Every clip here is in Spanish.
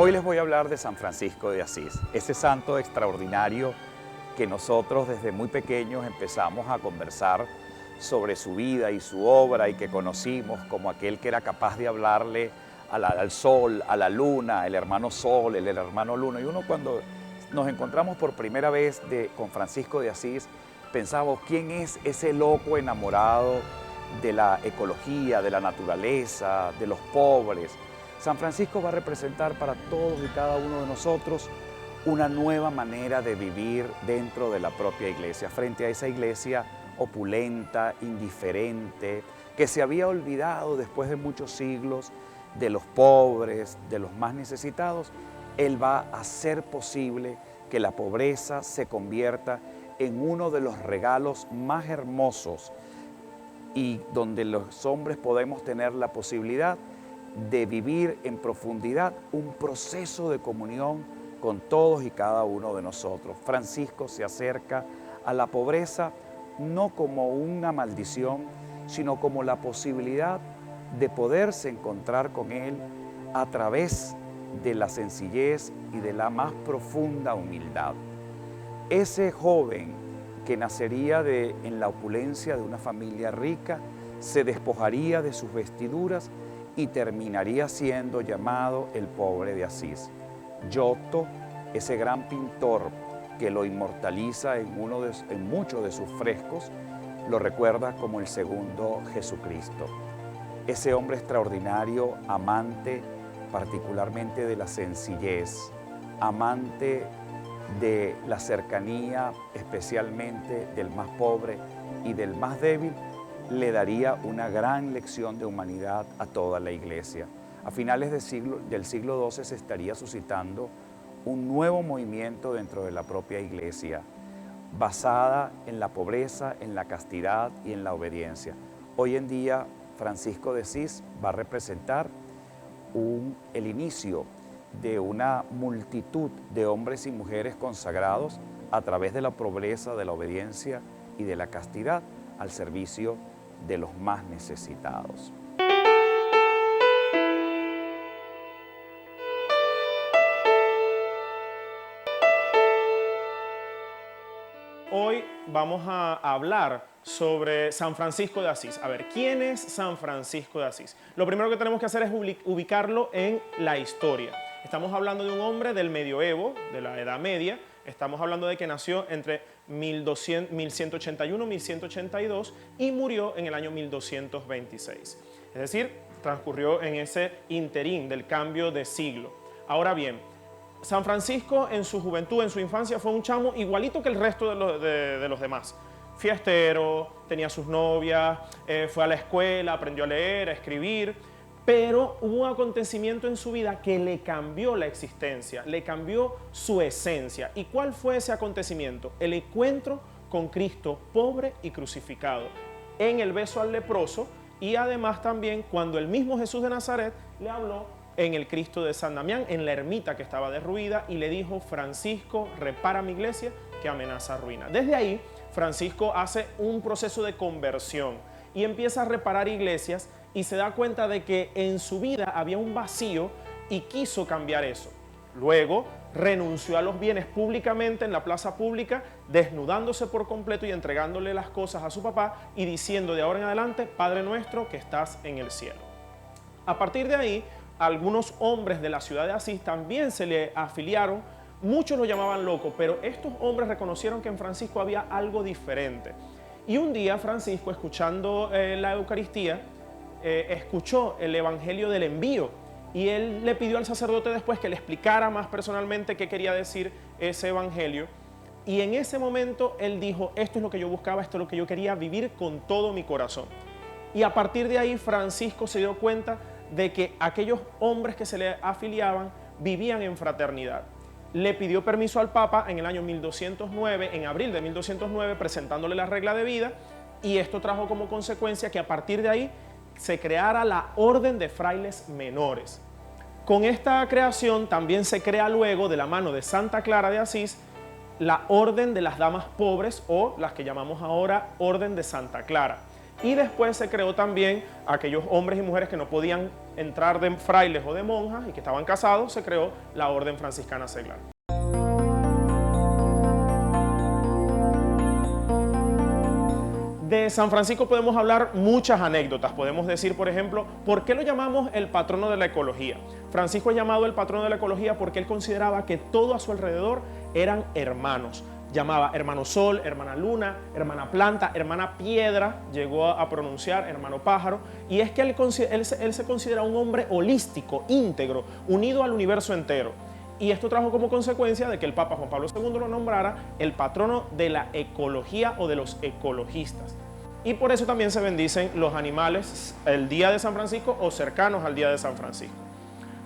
Hoy les voy a hablar de San Francisco de Asís, ese santo extraordinario que nosotros desde muy pequeños empezamos a conversar sobre su vida y su obra y que conocimos como aquel que era capaz de hablarle al sol, a la luna, el hermano sol, el hermano luna. Y uno cuando nos encontramos por primera vez con Francisco de Asís, pensamos, ¿quién es ese loco enamorado de la ecología, de la naturaleza, de los pobres? San Francisco va a representar para todos y cada uno de nosotros una nueva manera de vivir dentro de la propia iglesia, frente a esa iglesia opulenta, indiferente, que se había olvidado después de muchos siglos de los pobres, de los más necesitados. Él va a hacer posible que la pobreza se convierta en uno de los regalos más hermosos y donde los hombres podemos tener la posibilidad de vivir en profundidad un proceso de comunión con todos y cada uno de nosotros. Francisco se acerca a la pobreza no como una maldición, sino como la posibilidad de poderse encontrar con Él a través de la sencillez y de la más profunda humildad. Ese joven que nacería en la opulencia de una familia rica, se despojaría de sus vestiduras y terminaría siendo llamado el pobre de Asís. Giotto, ese gran pintor que lo inmortaliza en muchos de sus frescos, lo recuerda como el segundo Jesucristo. Ese hombre extraordinario, amante particularmente de la sencillez, amante de la cercanía, especialmente del más pobre y del más débil, le daría una gran lección de humanidad a toda la iglesia. A finales del siglo XII se estaría suscitando un nuevo movimiento dentro de la propia iglesia, basada en la pobreza, en la castidad y en la obediencia. Hoy en día, Francisco de Asís va a representar el inicio de una multitud de hombres y mujeres consagrados a través de la pobreza, de la obediencia y de la castidad al servicio de los más necesitados. Hoy vamos a hablar sobre San Francisco de Asís. A ver, ¿quién es San Francisco de Asís? Lo primero que tenemos que hacer es ubicarlo en la historia. Estamos hablando de un hombre del medioevo, de la Edad Media. Estamos hablando de que nació entre 1181 y 1182 y murió en el año 1226. Es decir, transcurrió en ese interín del cambio de siglo. Ahora bien, San Francisco en su juventud, en su infancia, fue un chamo igualito que el resto de los demás. Fiestero, tenía sus novias, fue a la escuela, aprendió a leer, a escribir, pero hubo un acontecimiento en su vida que le cambió la existencia, le cambió su esencia. ¿Y cuál fue ese acontecimiento? El encuentro con Cristo pobre y crucificado, en el beso al leproso, y además también cuando el mismo Jesús de Nazaret le habló en el Cristo de San Damián, en la ermita que estaba derruida, y le dijo: Francisco, repara mi iglesia que amenaza ruina. Desde ahí, Francisco hace un proceso de conversión y empieza a reparar iglesias y se da cuenta de que en su vida había un vacío y quiso cambiar eso. Luego renunció a los bienes públicamente en la plaza pública, desnudándose por completo y entregándole las cosas a su papá y diciendo de ahora en adelante: Padre nuestro que estás en el cielo. A partir de ahí, algunos hombres de la ciudad de Asís también se le afiliaron. Muchos lo llamaban loco, pero estos hombres reconocieron que en Francisco había algo diferente. Y un día Francisco, escuchando la Eucaristía, escuchó el Evangelio del Envío, y él le pidió al sacerdote después que le explicara más personalmente qué quería decir ese Evangelio. Y en ese momento él dijo: esto es lo que yo buscaba, esto es lo que yo quería vivir con todo mi corazón. Y a partir de ahí Francisco se dio cuenta de que aquellos hombres que se le afiliaban vivían en fraternidad. Le pidió permiso al Papa en el año 1209, en abril de 1209, presentándole la regla de vida, y esto trajo como consecuencia que a partir de ahí se creara la Orden de Frailes Menores. Con esta creación también se crea luego, de la mano de Santa Clara de Asís, la Orden de las Damas Pobres, o las que llamamos ahora Orden de Santa Clara. Y después se creó también aquellos hombres y mujeres que no podían entrar de frailes o de monjas y que estaban casados, se creó la Orden Franciscana Seglar. De San Francisco podemos hablar muchas anécdotas. Podemos decir, por ejemplo, ¿por qué lo llamamos el patrono de la ecología? Francisco es llamado el patrono de la ecología porque él consideraba que todo a su alrededor eran hermanos. Llamaba hermano sol, hermana luna, hermana planta, hermana piedra, llegó a pronunciar hermano pájaro, y es que él se considera un hombre holístico, íntegro, unido al universo entero. Y esto trajo como consecuencia de que el Papa Juan Pablo II lo nombrara el patrono de la ecología o de los ecologistas. Y por eso también se bendicen los animales el día de San Francisco o cercanos al día de San Francisco.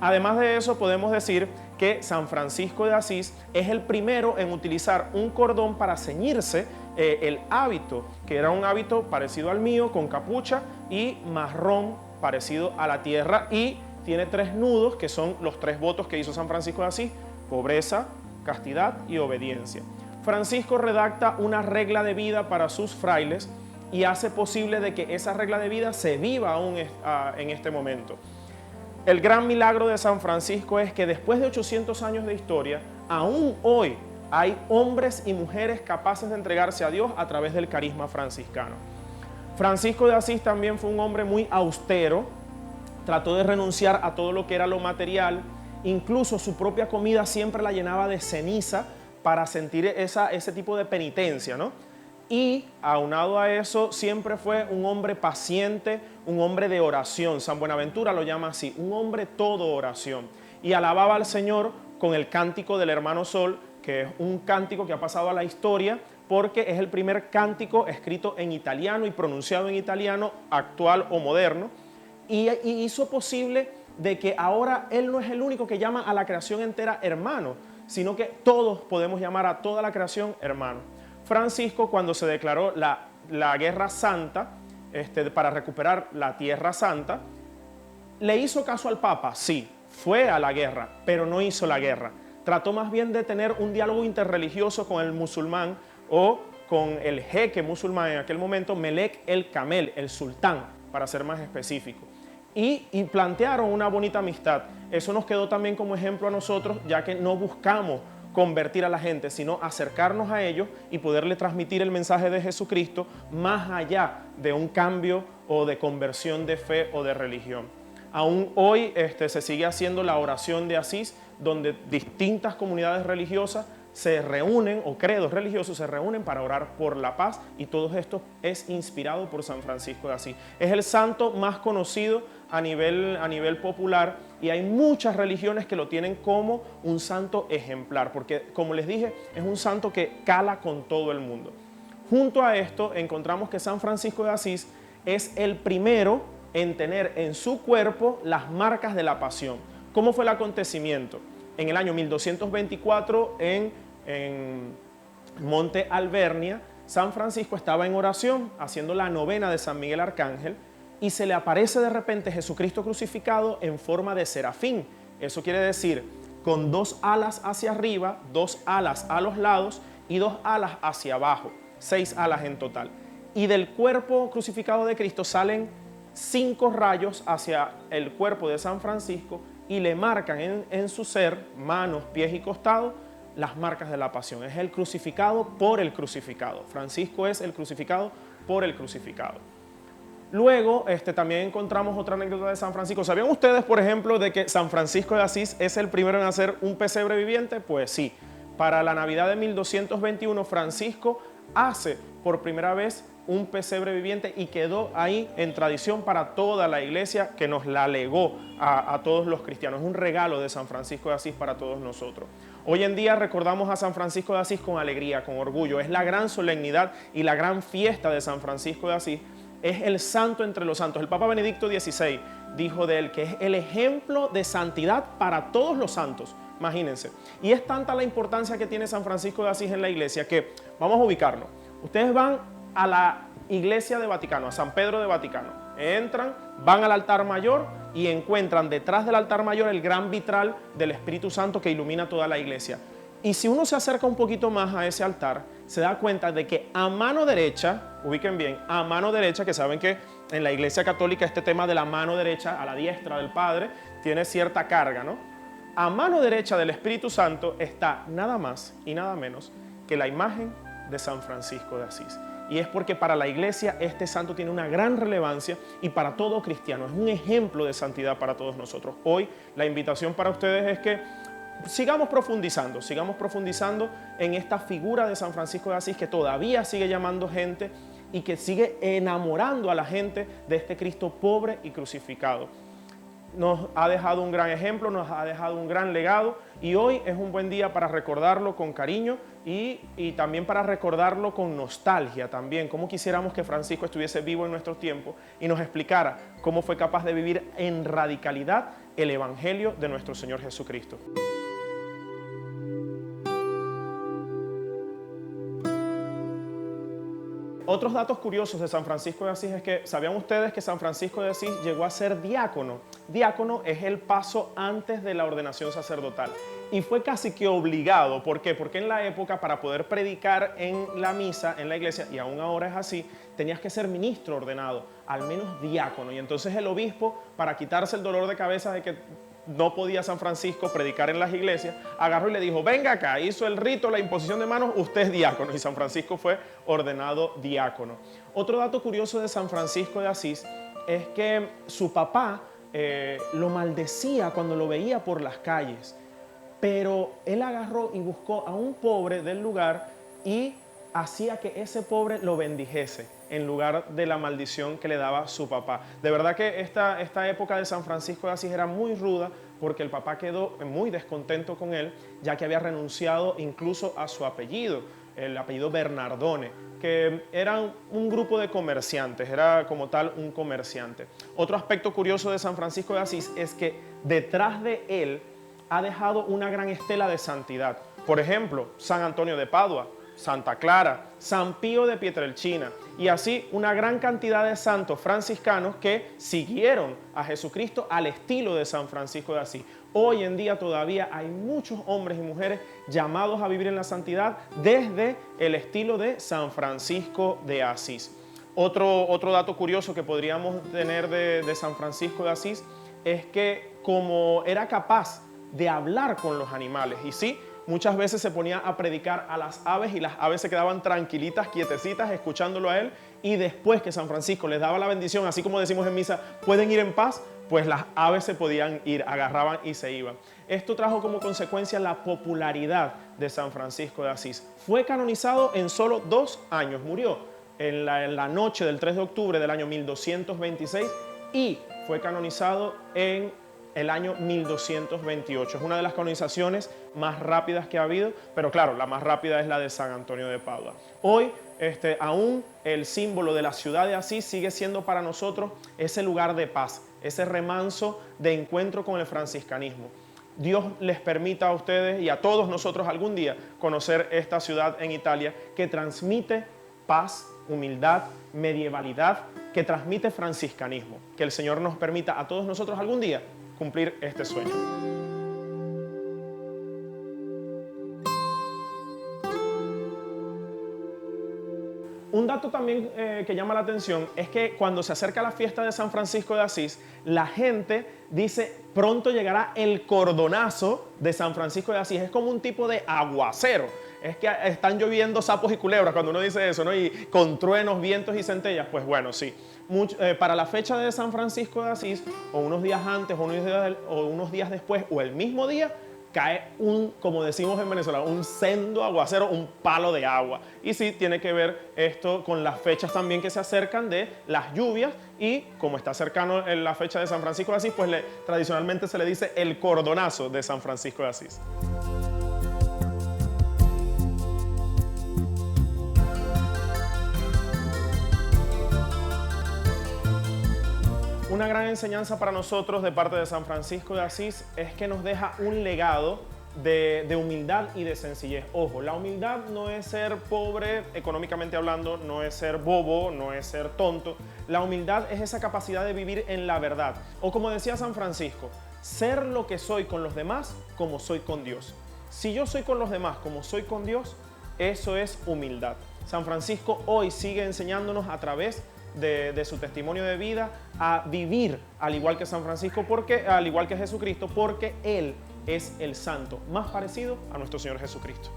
Además de eso, podemos decir que San Francisco de Asís es el primero en utilizar un cordón para ceñirse el hábito, que era un hábito parecido al mío, con capucha y marrón parecido a la tierra, y tiene 3 nudos, que son los 3 votos que hizo San Francisco de Asís: pobreza, castidad y obediencia. Francisco redacta una regla de vida para sus frailes y hace posible de que esa regla de vida se viva aún en este momento. El gran milagro de San Francisco es que después de 800 años de historia, aún hoy hay hombres y mujeres capaces de entregarse a Dios a través del carisma franciscano. Francisco de Asís también fue un hombre muy austero, trató de renunciar a todo lo que era lo material, incluso su propia comida siempre la llenaba de ceniza para sentir ese tipo de penitencia, ¿no? Y aunado a eso, siempre fue un hombre paciente, un hombre de oración. San Buenaventura lo llama así, un hombre todo oración. Y alababa al Señor con el cántico del hermano Sol, que es un cántico que ha pasado a la historia porque es el primer cántico escrito en italiano y pronunciado en italiano actual o moderno. Y hizo posible de que ahora Él no es el único que llama a la creación entera hermano, sino que todos podemos llamar a toda la creación hermano. Francisco, cuando se declaró la Guerra Santa, para recuperar la Tierra Santa, ¿le hizo caso al Papa? Sí, fue a la guerra, pero no hizo la guerra. Trató más bien de tener un diálogo interreligioso con el musulmán o con el jeque musulmán en aquel momento, Melek el Kamel, el sultán, para ser más específico. Y plantearon una bonita amistad. Eso nos quedó también como ejemplo a nosotros, ya que no buscamos convertir a la gente, sino acercarnos a ellos y poderle transmitir el mensaje de Jesucristo más allá de un cambio o de conversión de fe o de religión. Aún hoy se sigue haciendo la oración de Asís, donde distintas comunidades religiosas se reúnen, o credos religiosos se reúnen para orar por la paz, y todo esto es inspirado por San Francisco de Asís. Es el santo más conocido a nivel popular, y hay muchas religiones que lo tienen como un santo ejemplar, porque, como les dije, es un santo que cala con todo el mundo. Junto a esto encontramos que San Francisco de Asís es el primero en tener en su cuerpo las marcas de la pasión. ¿Cómo fue el acontecimiento? En el año 1224 en Monte Alvernia, San Francisco estaba en oración haciendo la novena de San Miguel Arcángel, y se le aparece de repente Jesucristo crucificado en forma de serafín. Eso quiere decir con 2 alas hacia arriba, 2 alas a los lados y 2 alas hacia abajo, 6 alas en total. Y del cuerpo crucificado de Cristo salen 5 rayos hacia el cuerpo de San Francisco y le marcan en su ser, manos, pies y costados, las marcas de la pasión. Es el crucificado por el crucificado. Francisco es el crucificado por el crucificado. Luego también encontramos otra anécdota de San Francisco. ¿Sabían ustedes, por ejemplo, de que San Francisco de Asís es el primero en hacer un pesebre viviente? Pues sí. Para la Navidad de 1221, Francisco hace por primera vez un pesebre viviente y quedó ahí en tradición para toda la iglesia, que nos la legó a todos los cristianos. Es un regalo de San Francisco de Asís para todos nosotros. Hoy en día recordamos a San Francisco de Asís con alegría, con orgullo. Es la gran solemnidad y la gran fiesta de San Francisco de Asís. Es el santo entre los santos. El Papa Benedicto XVI dijo de él que es el ejemplo de santidad para todos los santos. Imagínense. Y es tanta la importancia que tiene San Francisco de Asís en la iglesia que, vamos a ubicarlo. Ustedes van a la iglesia de Vaticano, a San Pedro de Vaticano. Entran, van al altar mayor y encuentran detrás del altar mayor el gran vitral del Espíritu Santo que ilumina toda la iglesia. Y si uno se acerca un poquito más a ese altar, se da cuenta de que a mano derecha, ubiquen bien, a mano derecha, que saben que en la Iglesia Católica este tema de la mano derecha, a la diestra del Padre, tiene cierta carga, ¿no? A mano derecha del Espíritu Santo está nada más y nada menos que la imagen de San Francisco de Asís. Y es porque para la Iglesia este santo tiene una gran relevancia y para todo cristiano es un ejemplo de santidad para todos nosotros. Hoy la invitación para ustedes es que sigamos profundizando en esta figura de San Francisco de Asís que todavía sigue llamando gente y que sigue enamorando a la gente de este Cristo pobre y crucificado. Nos ha dejado un gran ejemplo, nos ha dejado un gran legado y hoy es un buen día para recordarlo con cariño y también para recordarlo con nostalgia también, como quisiéramos que Francisco estuviese vivo en nuestros tiempos y nos explicara cómo fue capaz de vivir en radicalidad el Evangelio de nuestro Señor Jesucristo. Otros datos curiosos de San Francisco de Asís es que, ¿sabían ustedes que San Francisco de Asís llegó a ser diácono? Diácono es el paso antes de la ordenación sacerdotal. Y fue casi que obligado. ¿Por qué? Porque en la época, para poder predicar en la misa, en la iglesia, y aún ahora es así, tenías que ser ministro ordenado, al menos diácono. Y entonces el obispo, para quitarse el dolor de cabeza de que no podía San Francisco predicar en las iglesias, agarró y le dijo, venga acá, hizo el rito, la imposición de manos, usted es diácono. Y San Francisco fue ordenado diácono. Otro dato curioso de San Francisco de Asís es que su papá lo maldecía cuando lo veía por las calles, pero él agarró y buscó a un pobre del lugar y hacía que ese pobre lo bendijese en lugar de la maldición que le daba su papá. De verdad que esta época de San Francisco de Asís era muy ruda porque el papá quedó muy descontento con él, ya que había renunciado incluso a su apellido, el apellido Bernardone, que eran un grupo de comerciantes, era como tal un comerciante. Otro aspecto curioso de San Francisco de Asís es que detrás de él ha dejado una gran estela de santidad. Por ejemplo, San Antonio de Padua, Santa Clara, San Pío de Pietrelcina y así una gran cantidad de santos franciscanos que siguieron a Jesucristo al estilo de San Francisco de Asís. Hoy en día todavía hay muchos hombres y mujeres llamados a vivir en la santidad desde el estilo de San Francisco de Asís. Otro dato curioso que podríamos tener de San Francisco de Asís es que como era capaz de hablar con los animales, y sí, muchas veces se ponía a predicar a las aves y las aves se quedaban tranquilitas, quietecitas, escuchándolo a él, y después que San Francisco les daba la bendición, así como decimos en misa, pueden ir en paz, pues las aves se podían ir, agarraban y se iban. Esto trajo como consecuencia la popularidad de San Francisco de Asís. Fue canonizado en solo 2 años, murió en la noche del 3 de octubre del año 1226 y fue canonizado en el año 1228. Es una de las canonizaciones más rápidas que ha habido, pero claro, la más rápida es la de San Antonio de Padua. Hoy, aún el símbolo de la ciudad de Asís sigue siendo para nosotros ese lugar de paz, ese remanso de encuentro con el franciscanismo. Dios les permita a ustedes y a todos nosotros algún día conocer esta ciudad en Italia que transmite paz, humildad, medievalidad, que transmite franciscanismo. Que el Señor nos permita a todos nosotros algún día cumplir este sueño. Un dato también que llama la atención es que cuando se acerca la fiesta de San Francisco de Asís, la gente dice, pronto llegará el cordonazo de San Francisco de Asís. Es como un tipo de aguacero. Es que están lloviendo sapos y culebras cuando uno dice eso, ¿no? Y con truenos, vientos y centellas, pues bueno, sí. Para la fecha de San Francisco de Asís, o unos días antes, o unos días después, o el mismo día, cae como decimos en Venezuela, un sendo aguacero, un palo de agua. Y sí, tiene que ver esto con las fechas también que se acercan de las lluvias y como está cercano en la fecha de San Francisco de Asís, pues tradicionalmente se le dice el cordonazo de San Francisco de Asís. Una gran enseñanza para nosotros de parte de San Francisco de Asís es que nos deja un legado de humildad y de sencillez. Ojo, la humildad no es ser pobre económicamente hablando, no es ser bobo, no es ser tonto. La humildad es esa capacidad de vivir en la verdad. O como decía San Francisco, ser lo que soy con los demás como soy con Dios. Si yo soy con los demás como soy con Dios, eso es humildad. San Francisco hoy sigue enseñándonos a través de su testimonio de vida a vivir al igual que San Francisco, al igual que Jesucristo, porque Él es el santo más parecido a nuestro Señor Jesucristo.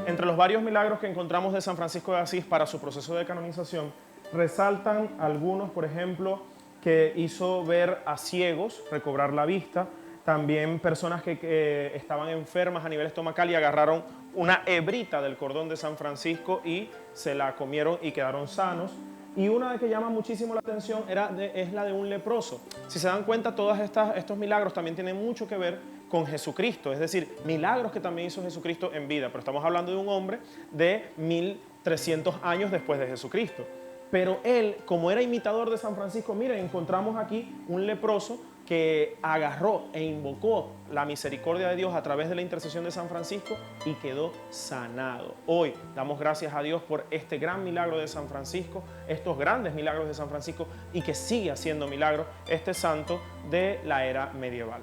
Entre los varios milagros que encontramos de San Francisco de Asís para su proceso de canonización, resaltan algunos, por ejemplo, que hizo ver a ciegos recobrar la vista, también personas que estaban enfermas a nivel estomacal y agarraron una hebrita del cordón de San Francisco y se la comieron y quedaron sanos. Y una que llama muchísimo la atención es la de un leproso. Si se dan cuenta, todos estos milagros también tienen mucho que ver con Jesucristo, es decir, milagros que también hizo Jesucristo en vida, pero estamos hablando de un hombre de 1300 años después de Jesucristo. Pero él, como era imitador de San Francisco, miren, encontramos aquí un leproso que agarró e invocó la misericordia de Dios a través de la intercesión de San Francisco y quedó sanado. Hoy damos gracias a Dios por este gran milagro de San Francisco, estos grandes milagros de San Francisco, y que sigue haciendo milagros este santo de la era medieval.